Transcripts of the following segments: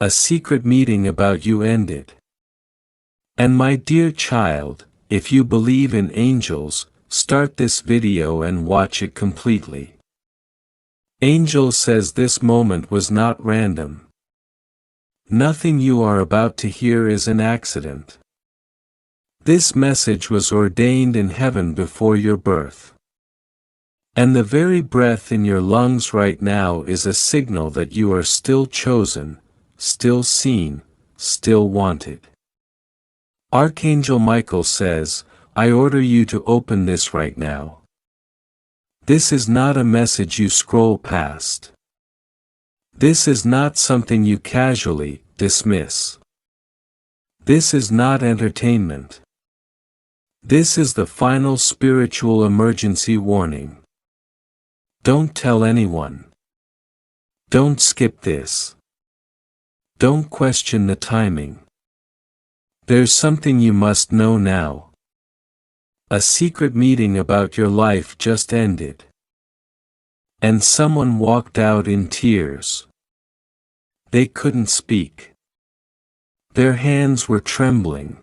A secret meeting about you ended. And my dear child, if you believe in angels, start this video and watch it completely. Angel says this moment was not random. Nothing you are about to hear is an accident. This message was ordained in heaven before your birth. And the very breath in your lungs right now is a signal that you are still chosen, still seen, still wanted. Archangel Michael says, I order you to open this right now. This is not a message you scroll past. This is not something you casually dismiss. This is not entertainment. This is the final spiritual emergency warning. Don't tell anyone. Don't skip this. Don't question the timing. There's something you must know now. A secret meeting about your life just ended. And someone walked out in tears. They couldn't speak. Their hands were trembling.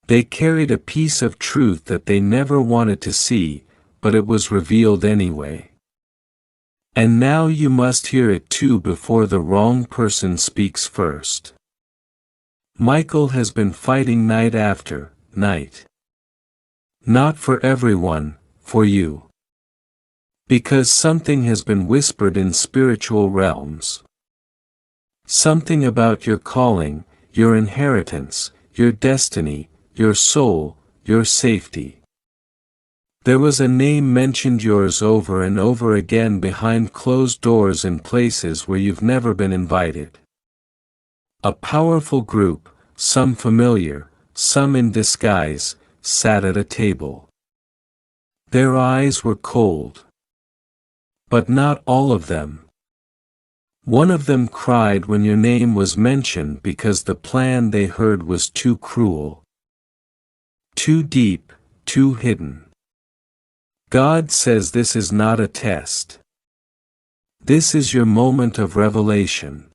They carried a piece of truth that they never wanted to see, but it was revealed anyway. And now you must hear it too before the wrong person speaks first. Michael has been fighting night after night. Not for everyone, for you. Because something has been whispered in spiritual realms. Something about your calling, your inheritance, your destiny, your soul, your safety. There was a name mentioned, yours, over and over again behind closed doors in places where you've never been invited. A powerful group, some familiar, some in disguise, sat at a table. Their eyes were cold. But not all of them. One of them cried when your name was mentioned because the plan they heard was too cruel. Too deep, too hidden. God says this is not a test. This is your moment of revelation.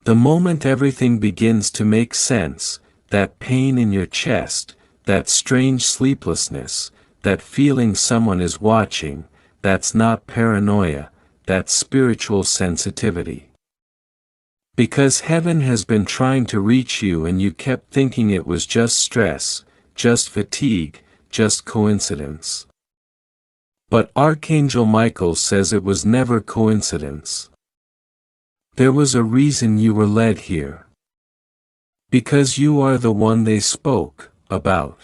The moment everything begins to make sense, that pain in your chest, that strange sleeplessness, that feeling someone is watching, that's not paranoia, that's spiritual sensitivity. Because heaven has been trying to reach you and you kept thinking it was just stress, just fatigue, just coincidence. But Archangel Michael says it was never coincidence. There was a reason you were led here. Because you are the one they spoke about.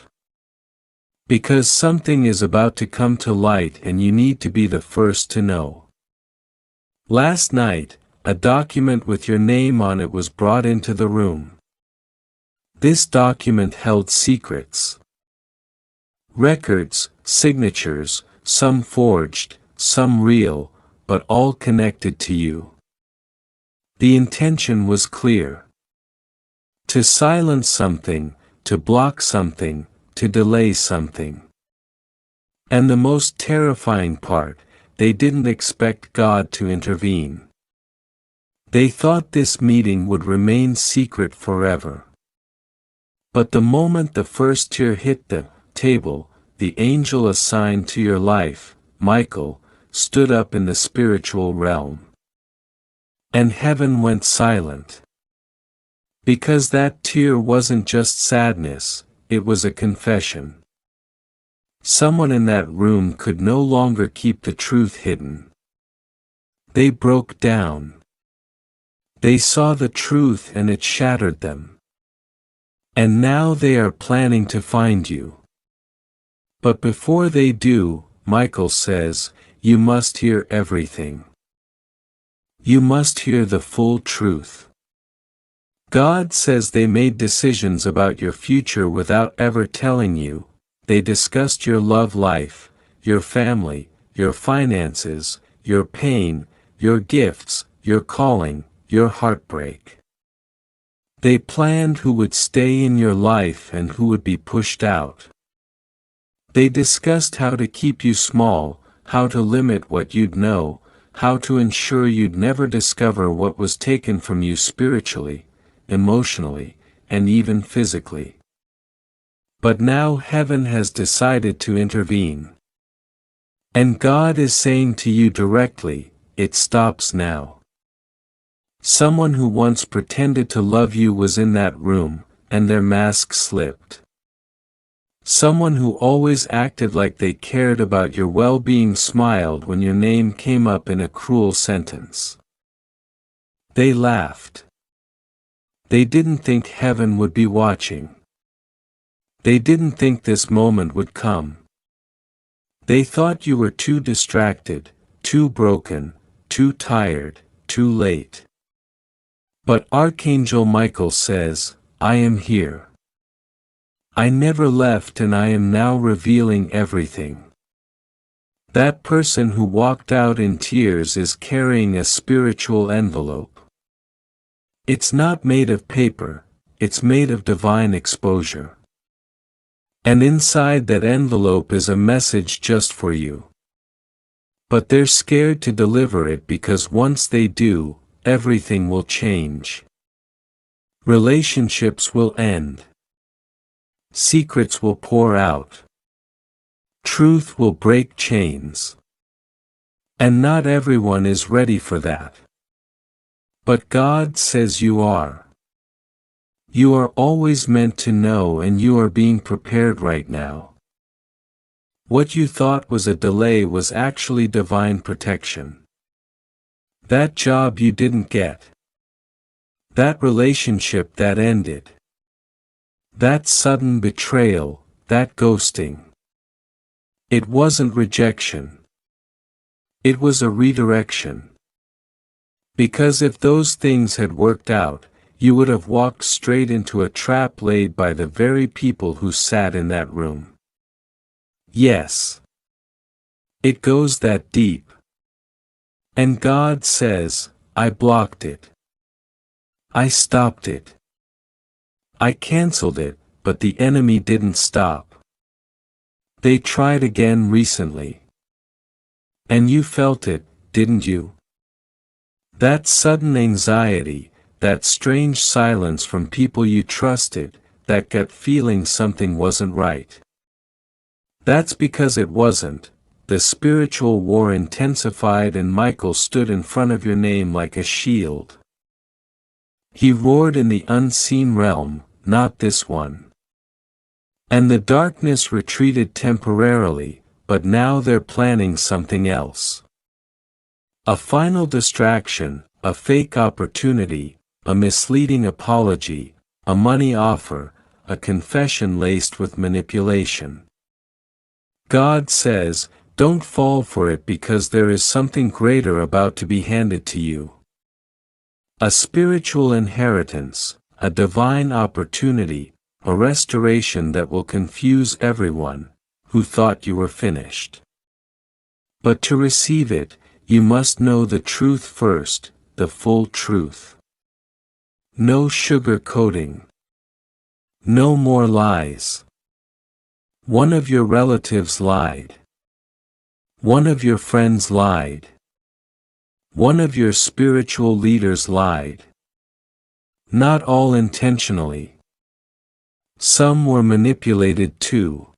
Because something is about to come to light and you need to be the first to know. Last night, a document with your name on it was brought into the room. This document held secrets. Records, signatures, some forged, some real, but all connected to you. The intention was clear. To silence something, to block something, to delay something. And the most terrifying part, they didn't expect God to intervene. They thought this meeting would remain secret forever. But the moment the first tear hit the table, the angel assigned to your life, Michael, stood up in the spiritual realm. And heaven went silent. Because that tear wasn't just sadness, it was a confession. Someone in that room could no longer keep the truth hidden. They broke down. They saw the truth and it shattered them. And now they are planning to find you. But before they do, Michael says, you must hear everything. You must hear the full truth. God says they made decisions about your future without ever telling you. They discussed your love life, your family, your finances, your pain, your gifts, your calling, your heartbreak. They planned who would stay in your life and who would be pushed out. They discussed how to keep you small, how to limit what you'd know, how to ensure you'd never discover what was taken from you spiritually, emotionally, and even physically. But now heaven has decided to intervene. And God is saying to you directly, it stops now. Someone who once pretended to love you was in that room, and their mask slipped. Someone who always acted like they cared about your well-being smiled when your name came up in a cruel sentence. They laughed. They didn't think heaven would be watching. They didn't think this moment would come. They thought you were too distracted, too broken, too tired, too late. But Archangel Michael says, I am here. I never left and I am now revealing everything. That person who walked out in tears is carrying a spiritual envelope. It's not made of paper, it's made of divine exposure. And inside that envelope is a message just for you. But they're scared to deliver it because once they do, everything will change. Relationships will end. Secrets will pour out. Truth will break chains. And not everyone is ready for that. But God says you are. You are always meant to know and you are being prepared right now. What you thought was a delay was actually divine protection. That job you didn't get. That relationship that ended. That sudden betrayal, that ghosting. It wasn't rejection. It was a redirection. Because if those things had worked out, you would have walked straight into a trap laid by the very people who sat in that room. Yes. It goes that deep. And God says, I blocked it. I stopped it. I canceled it, but the enemy didn't stop. They tried again recently. And you felt it, didn't you? That sudden anxiety, that strange silence from people you trusted, that gut feeling something wasn't right. That's because it wasn't. The spiritual war intensified and Michael stood in front of your name like a shield. He roared in the unseen realm, not this one. And the darkness retreated temporarily, but now they're planning something else. A final distraction, a fake opportunity, a misleading apology, a money offer, a confession laced with manipulation. God says, don't fall for it because there is something greater about to be handed to you. A spiritual inheritance, a divine opportunity, a restoration that will confuse everyone who thought you were finished. But to receive it, you must know the truth first, the full truth. No sugar coating. No more lies. One of your relatives lied. One of your friends lied. One of your spiritual leaders lied. Not all intentionally. Some were manipulated too.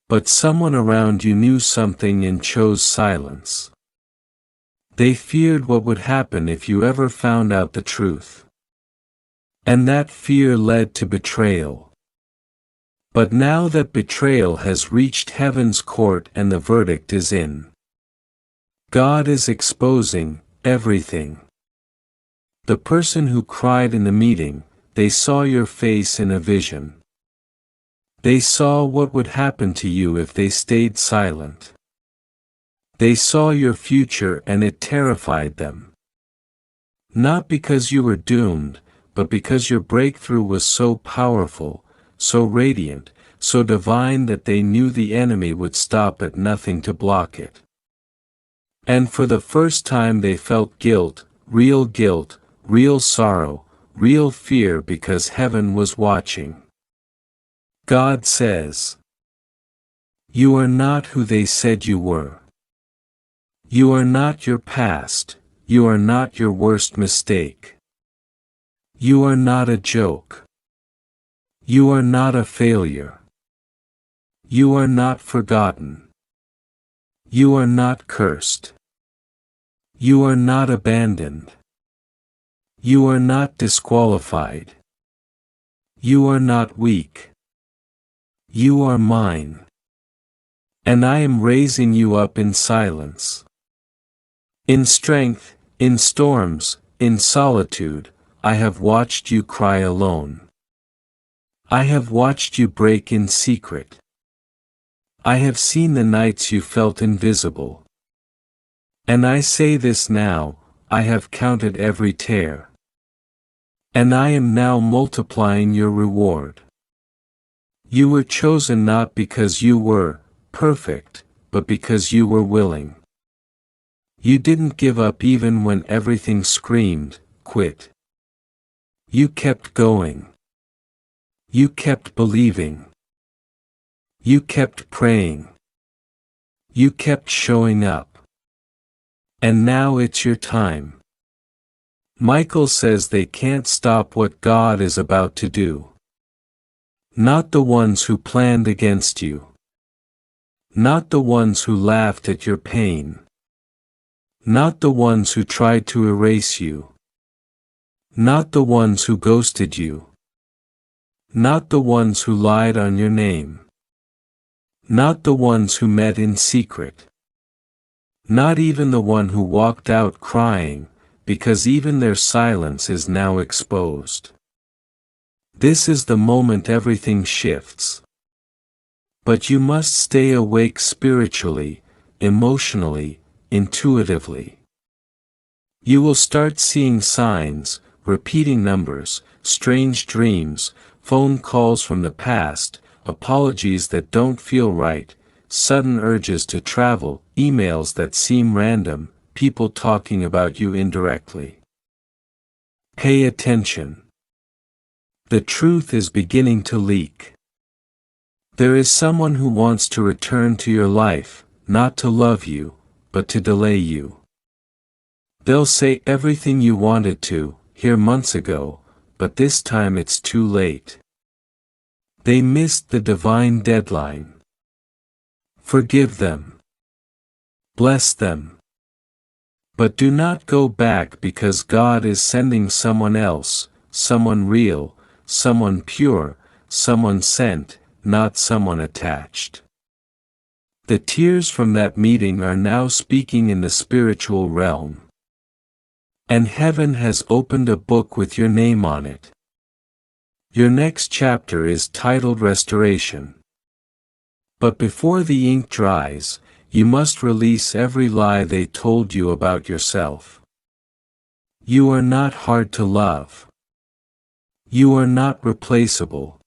But someone around you knew something and chose silence. They feared what would happen if you ever found out the truth. And that fear led to betrayal. But now that betrayal has reached heaven's court and the verdict is in. God is exposing everything. The person who cried in the meeting, they saw your face in a vision. They saw what would happen to you if they stayed silent. They saw your future and it terrified them. Not because you were doomed, but because your breakthrough was so powerful, so radiant, so divine that they knew the enemy would stop at nothing to block it. And for the first time they felt guilt, real sorrow, real fear because heaven was watching. God says, you are not who they said you were. You are not your past, you are not your worst mistake. You are not a joke. You are not a failure. You are not forgotten. You are not cursed. You are not abandoned. You are not disqualified. You are not weak. You are mine. And I am raising you up in silence. In strength, in storms, in solitude, I have watched you cry alone. I have watched you break in secret. I have seen the nights you felt invisible. And I say this now, I have counted every tear. And I am now multiplying your reward. You were chosen not because you were perfect, but because you were willing. You didn't give up even when everything screamed, quit. You kept going. You kept believing. You kept praying. You kept showing up. And now it's your time. Michael says they can't stop what God is about to do. Not the ones who planned against you. Not the ones who laughed at your pain. Not the ones who tried to erase you. Not the ones who ghosted you. Not the ones who lied on your name. Not the ones who met in secret. Not even the one who walked out crying, because even their silence is now exposed. This is the moment everything shifts. But you must stay awake spiritually, emotionally, intuitively. You will start seeing signs, repeating numbers, strange dreams, phone calls from the past, apologies that don't feel right, sudden urges to travel, emails that seem random, people talking about you indirectly. Pay attention. The truth is beginning to leak. There is someone who wants to return to your life, not to love you, but to delay you. They'll say everything you wanted to hear months ago, but this time it's too late. They missed the divine deadline. Forgive them. Bless them. But do not go back because God is sending someone else, someone real, someone pure, someone sent, not someone attached. The tears from that meeting are now speaking in the spiritual realm. And heaven has opened a book with your name on it. Your next chapter is titled Restoration. But before the ink dries, you must release every lie they told you about yourself. You are not hard to love. You are not replaceable.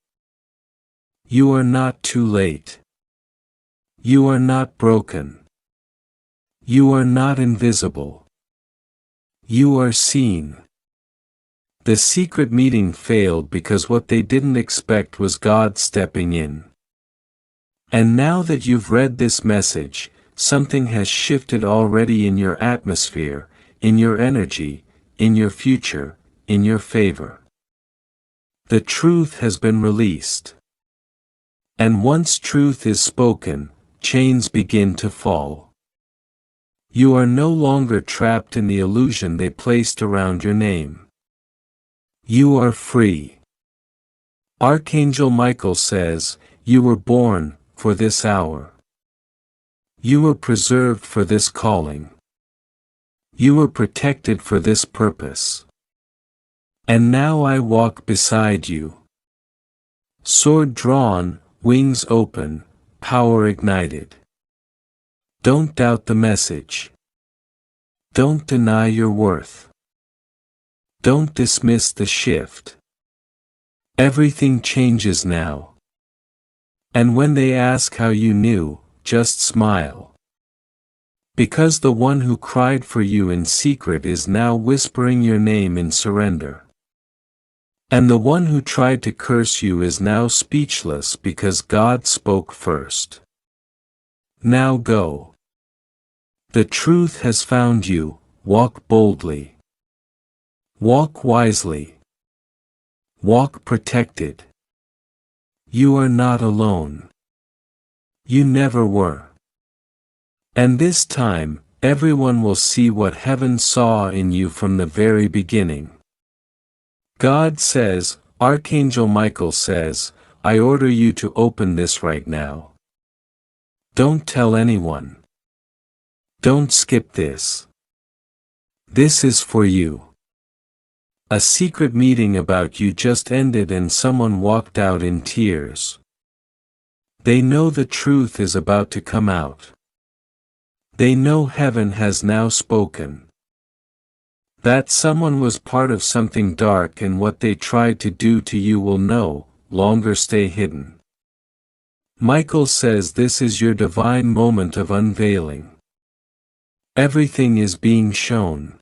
You are not too late. You are not broken. You are not invisible. You are seen. The secret meeting failed because what they didn't expect was God stepping in. And now that you've read this message, something has shifted already in your atmosphere, in your energy, in your future, in your favor. The truth has been released. And once truth is spoken, chains begin to fall. You are no longer trapped in the illusion they placed around your name. You are free. Archangel Michael says, you were born for this hour. You were preserved for this calling. You were protected for this purpose. And now I walk beside you. Sword drawn, wings open, power ignited. Don't doubt the message. Don't deny your worth. Don't dismiss the shift. Everything changes now. And when they ask how you knew, just smile. Because the one who cried for you in secret is now whispering your name in surrender. And the one who tried to curse you is now speechless because God spoke first. Now go. The truth has found you, walk boldly. Walk wisely. Walk protected. You are not alone. You never were. And this time, everyone will see what heaven saw in you from the very beginning. God says, Archangel Michael says, I order you to open this right now. Don't tell anyone. Don't skip this. This is for you. A secret meeting about you just ended and someone walked out in tears. They know the truth is about to come out. They know heaven has now spoken. That someone was part of something dark and what they tried to do to you will no longer stay hidden. Michael says this is your divine moment of unveiling. Everything is being shown.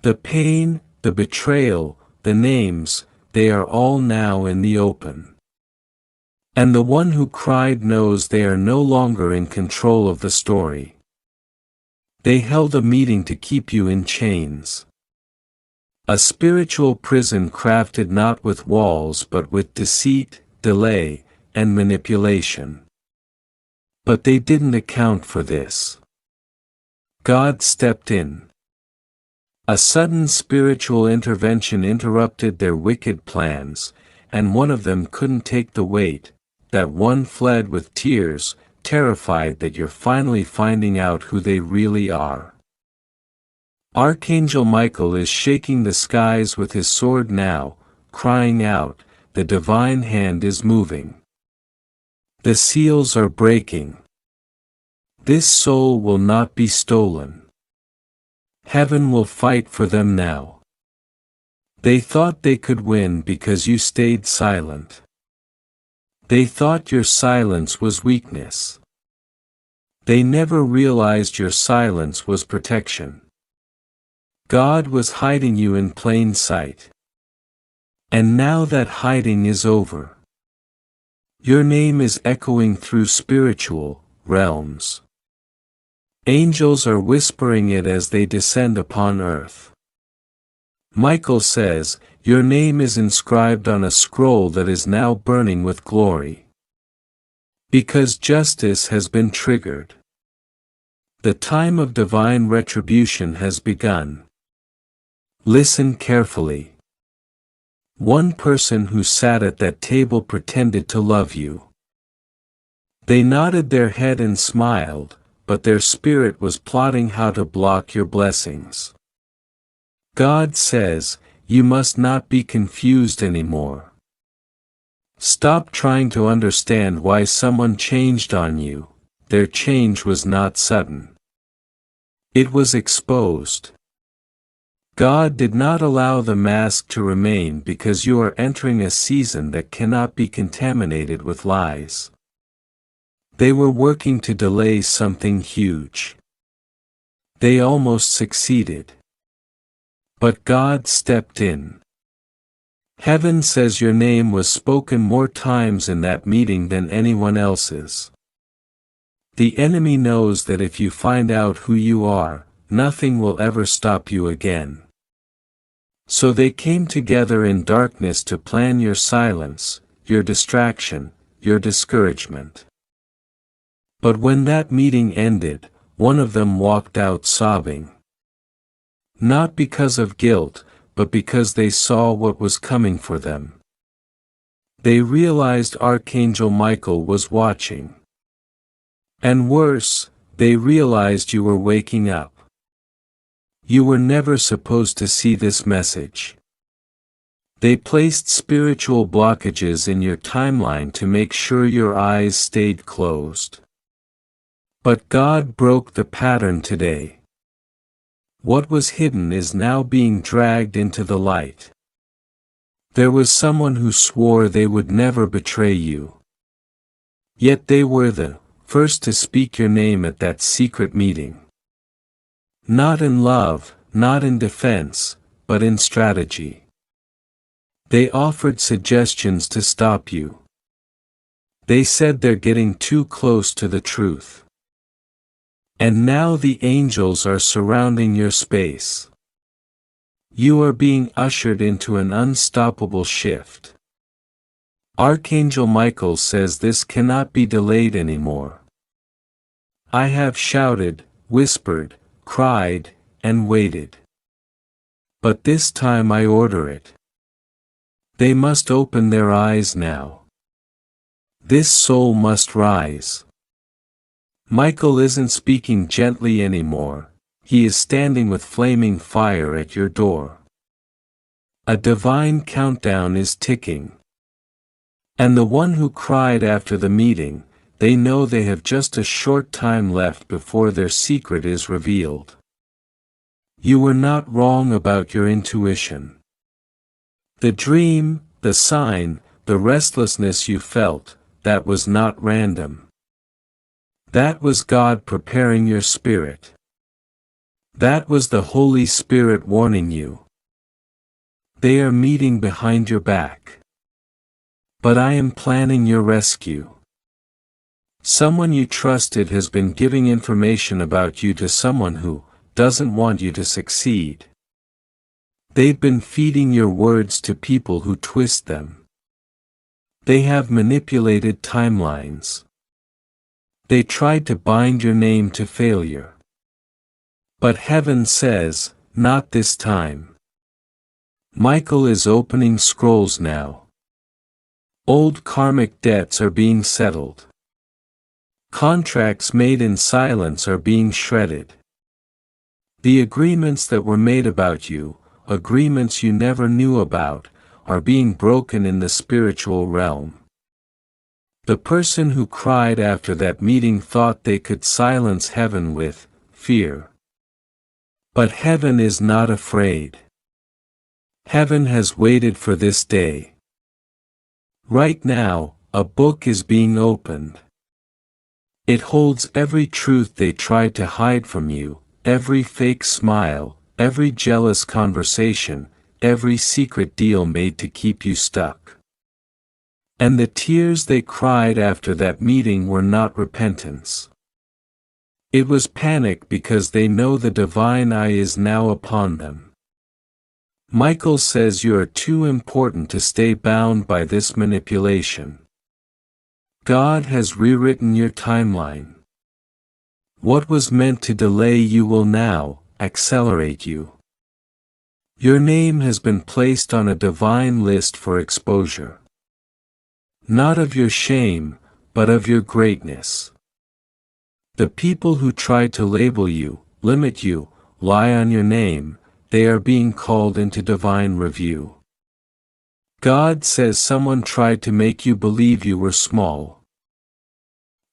The pain, the betrayal, the names, they are all now in the open. And the one who cried knows they are no longer in control of the story. They held a meeting to keep you in chains. A spiritual prison crafted not with walls but with deceit, delay, and manipulation. But they didn't account for this. God stepped in. A sudden spiritual intervention interrupted their wicked plans, and one of them couldn't take the weight. That one fled with tears, terrified that you're finally finding out who they really are. Archangel Michael is shaking the skies with his sword now, crying out, the divine hand is moving. The seals are breaking. This soul will not be stolen. Heaven will fight for them now. They thought they could win because you stayed silent. They thought your silence was weakness. They never realized your silence was protection. God was hiding you in plain sight. And now that hiding is over. Your name is echoing through spiritual realms. Angels are whispering it as they descend upon earth. Michael says, your name is inscribed on a scroll that is now burning with glory. Because justice has been triggered. The time of divine retribution has begun. Listen carefully. One person who sat at that table pretended to love you. They nodded their head and smiled, but their spirit was plotting how to block your blessings. God says, you must not be confused anymore. Stop trying to understand why someone changed on you. Their change was not sudden. It was exposed. God did not allow the mask to remain because you are entering a season that cannot be contaminated with lies. They were working to delay something huge. They almost succeeded. But God stepped in. Heaven says your name was spoken more times in that meeting than anyone else's. The enemy knows that if you find out who you are, nothing will ever stop you again. So they came together in darkness to plan your silence, your distraction, your discouragement. But when that meeting ended, one of them walked out sobbing. Not because of guilt, but because they saw what was coming for them. They realized Archangel Michael was watching. And worse, they realized you were waking up. You were never supposed to see this message. They placed spiritual blockages in your timeline to make sure your eyes stayed closed. But God broke the pattern today. What was hidden is now being dragged into the light. There was someone who swore they would never betray you. Yet they were the first to speak your name at that secret meeting. Not in love, not in defense, but in strategy. They offered suggestions to stop you. They said they're getting too close to the truth. And now the angels are surrounding your space. You are being ushered into an unstoppable shift. Archangel Michael says this cannot be delayed anymore. I have shouted, whispered, cried, and waited. But this time I order it. They must open their eyes now. This soul must rise. Michael isn't speaking gently anymore, he is standing with flaming fire at your door. A divine countdown is ticking. And the one who cried after the meeting, they know they have just a short time left before their secret is revealed. You were not wrong about your intuition. The dream, the sign, the restlessness you felt, that was not random. That was God preparing your spirit. That was the Holy Spirit warning you. They are meeting behind your back. But I am planning your rescue. Someone you trusted has been giving information about you to someone who doesn't want you to succeed. They've been feeding your words to people who twist them. They have manipulated timelines. They tried to bind your name to failure. But heaven says, not this time. Michael is opening scrolls now. Old karmic debts are being settled. Contracts made in silence are being shredded. The agreements that were made about you, agreements you never knew about, are being broken in the spiritual realm. The person who cried after that meeting thought they could silence heaven with fear. But heaven is not afraid. Heaven has waited for this day. Right now, a book is being opened. It holds every truth they tried to hide from you, every fake smile, every jealous conversation, every secret deal made to keep you stuck. And the tears they cried after that meeting were not repentance. It was panic because they know the divine eye is now upon them. Michael says you are too important to stay bound by this manipulation. God has rewritten your timeline. What was meant to delay you will now accelerate you. Your name has been placed on a divine list for exposure. Not of your shame, but of your greatness. The people who try to label you, limit you, lie on your name, they are being called into divine review. God says someone tried to make you believe you were small.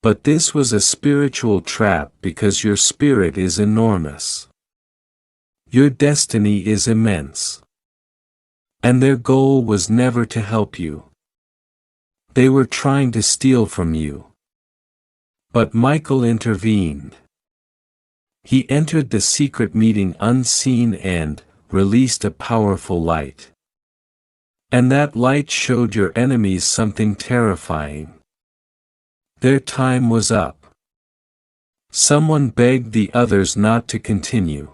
But this was a spiritual trap because your spirit is enormous. Your destiny is immense. And their goal was never to help you. They were trying to steal from you. But Michael intervened. He entered the secret meeting unseen and released a powerful light. And that light showed your enemies something terrifying. Their time was up. Someone begged the others not to continue.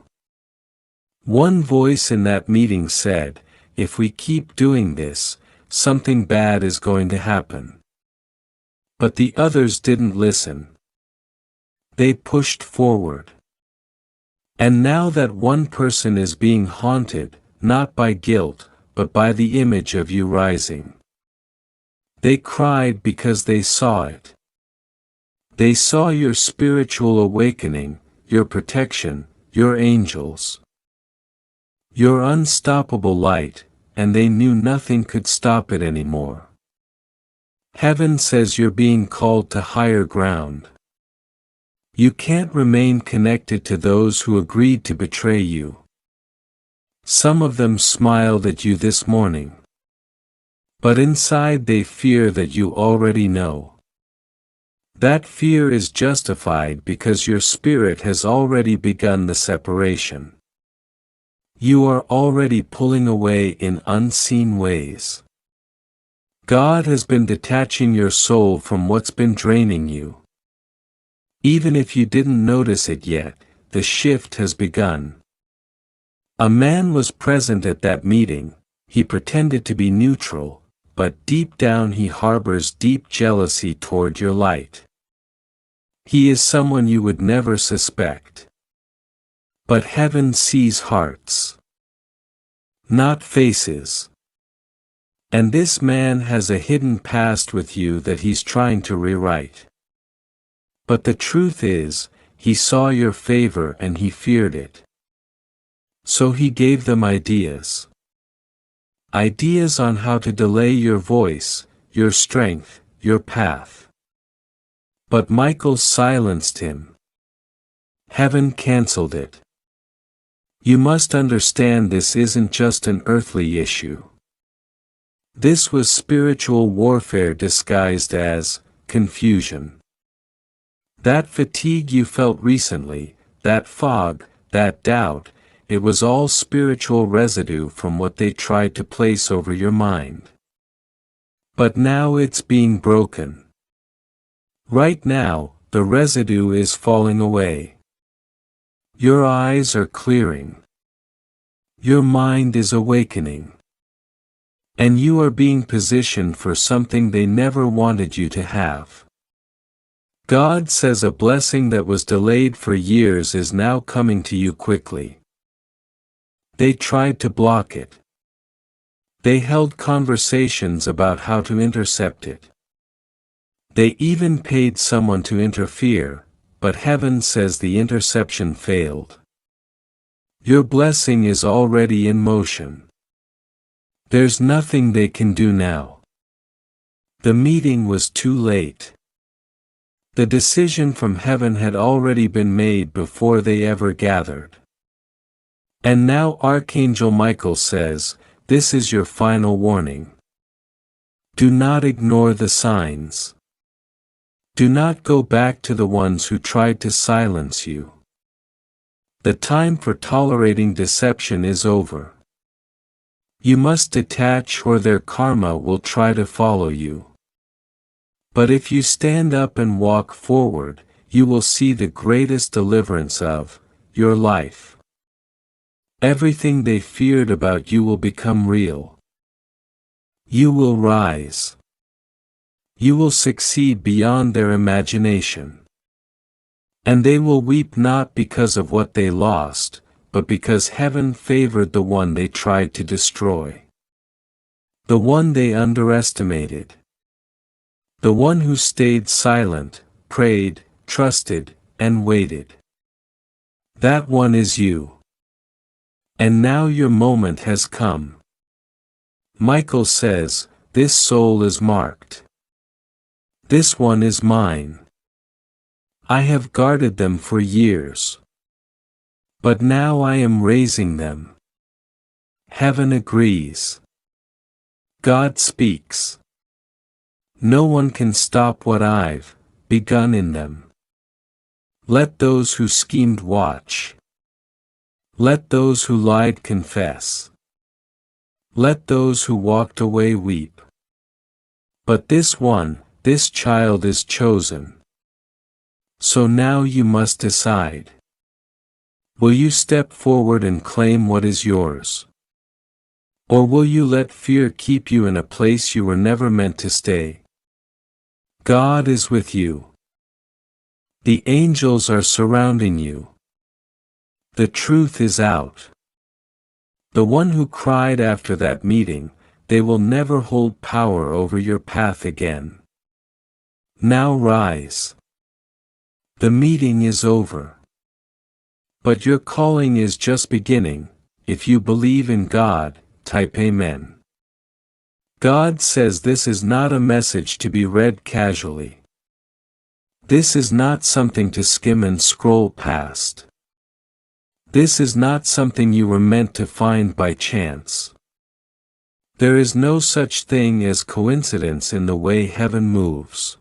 One voice in that meeting said, "If we keep doing this, something bad is going to happen." But the others didn't listen. They pushed forward. And now that one person is being haunted, not by guilt, but by the image of you rising. They cried because they saw it. They saw your spiritual awakening, your protection, your angels. Your unstoppable light, and they knew nothing could stop it anymore. Heaven says you're being called to higher ground. You can't remain connected to those who agreed to betray you. Some of them smiled at you this morning. But inside they fear that you already know. That fear is justified because your spirit has already begun the separation. You are already pulling away in unseen ways. God has been detaching your soul from what's been draining you. Even if you didn't notice it yet, the shift has begun. A man was present at that meeting. He pretended to be neutral, but deep down he harbors deep jealousy toward your light. He is someone you would never suspect. But heaven sees hearts, not faces. And this man has a hidden past with you that he's trying to rewrite. But the truth is, he saw your favor and he feared it. So he gave them ideas. Ideas on how to delay your voice, your strength, your path. But Michael silenced him. Heaven cancelled it. You must understand this isn't just an earthly issue. This was spiritual warfare disguised as confusion. That fatigue you felt recently, that fog, that doubt, it was all spiritual residue from what they tried to place over your mind. But now it's being broken. Right now, the residue is falling away. Your eyes are clearing. Your mind is awakening. And you are being positioned for something they never wanted you to have. God says a blessing that was delayed for years is now coming to you quickly. They tried to block it. They held conversations about how to intercept it. They even paid someone to interfere, but heaven says the interception failed. Your blessing is already in motion. There's nothing they can do now. The meeting was too late. The decision from heaven had already been made before they ever gathered. And now Archangel Michael says, this is your final warning. Do not ignore the signs. Do not go back to the ones who tried to silence you. The time for tolerating deception is over. You must detach or their karma will try to follow you. But if you stand up and walk forward, you will see the greatest deliverance of your life. Everything they feared about you will become real. You will rise. You will succeed beyond their imagination. And they will weep not because of what they lost, but because heaven favored the one they tried to destroy. The one they underestimated. The one who stayed silent, prayed, trusted, and waited. That one is you. And now your moment has come. Michael says, this soul is marked. This one is mine. I have guarded them for years. But now I am raising them. Heaven agrees. God speaks. No one can stop what I've begun in them. Let those who schemed watch. Let those who lied confess. Let those who walked away weep. But this one, this child is chosen. So now you must decide. Will you step forward and claim what is yours? Or will you let fear keep you in a place you were never meant to stay? God is with you. The angels are surrounding you. The truth is out. The one who cried after that meeting, they will never hold power over your path again. Now rise. The meeting is over. But your calling is just beginning. If you believe in God, type Amen. God says this is not a message to be read casually. This is not something to skim and scroll past. This is not something you were meant to find by chance. There is no such thing as coincidence in the way heaven moves.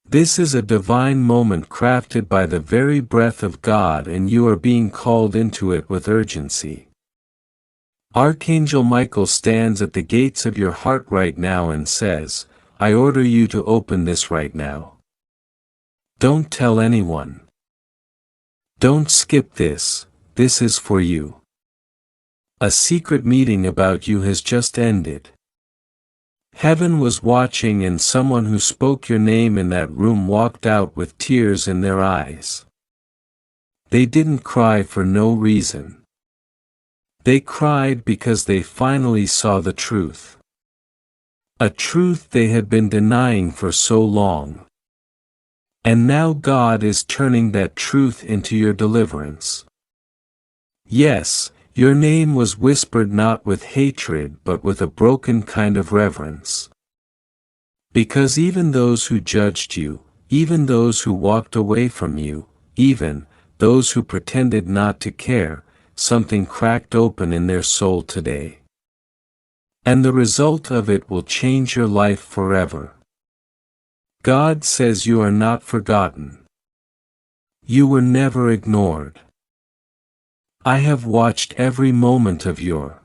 This is a divine moment crafted by the very breath of God, and you are being called into it with urgency. Archangel Michael stands at the gates of your heart right now and says, I order you to open this right now. Don't tell anyone. Don't skip this, this is for you. A secret meeting about you has just ended. Heaven was watching and someone who spoke your name in that room walked out with tears in their eyes. They didn't cry for no reason. They cried because they finally saw the truth. A truth they had been denying for so long. And now God is turning that truth into your deliverance. Yes, your name was whispered not with hatred but with a broken kind of reverence. Because even those who judged you, even those who walked away from you, even those who pretended not to care, something cracked open in their soul today. And the result of it will change your life forever. God says you are not forgotten. You were never ignored. I have watched every moment of your